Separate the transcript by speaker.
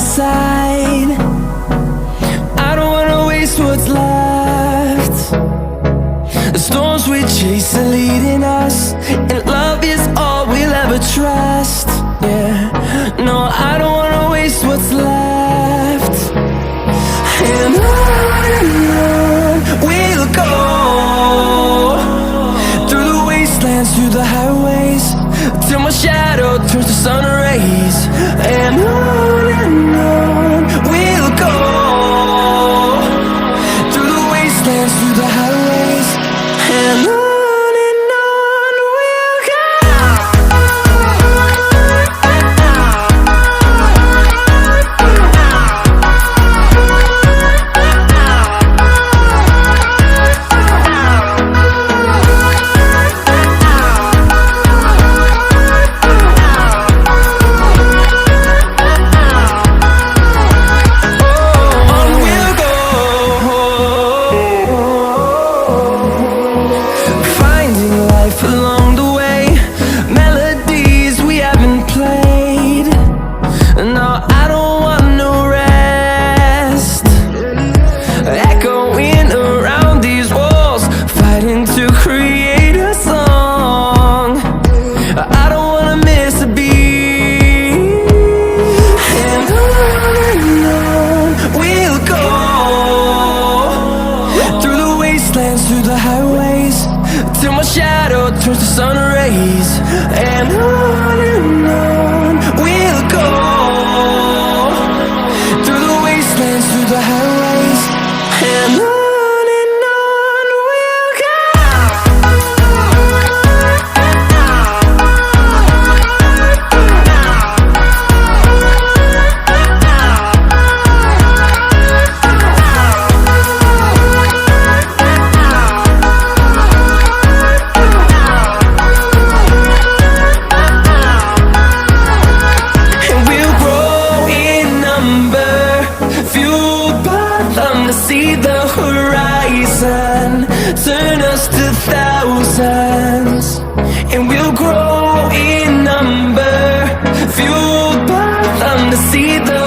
Speaker 1: side. I don't wanna waste what's left. The storms we chase are leading us, and love is all we'll ever trust. Yeah, no, I don't wanna waste what's left. And on we'll go, through the wastelands, through the highways, till my shadow turns to sun rays. And on we'll go, through the wastelands, through the highways, and on we'll go. Along the way, melodies we haven't played. No, I don't want no rest. Echoing around these walls, fighting to create a song. I don't wanna miss a beat. And on we'll go, through the wastelands, through the highways, till my shadow turns to sun rays. And on we'll go, through the wastelands, through the highways, and on we'll go. To see the horizon turn us to thousands, and we'll grow in number, fueled by them to see the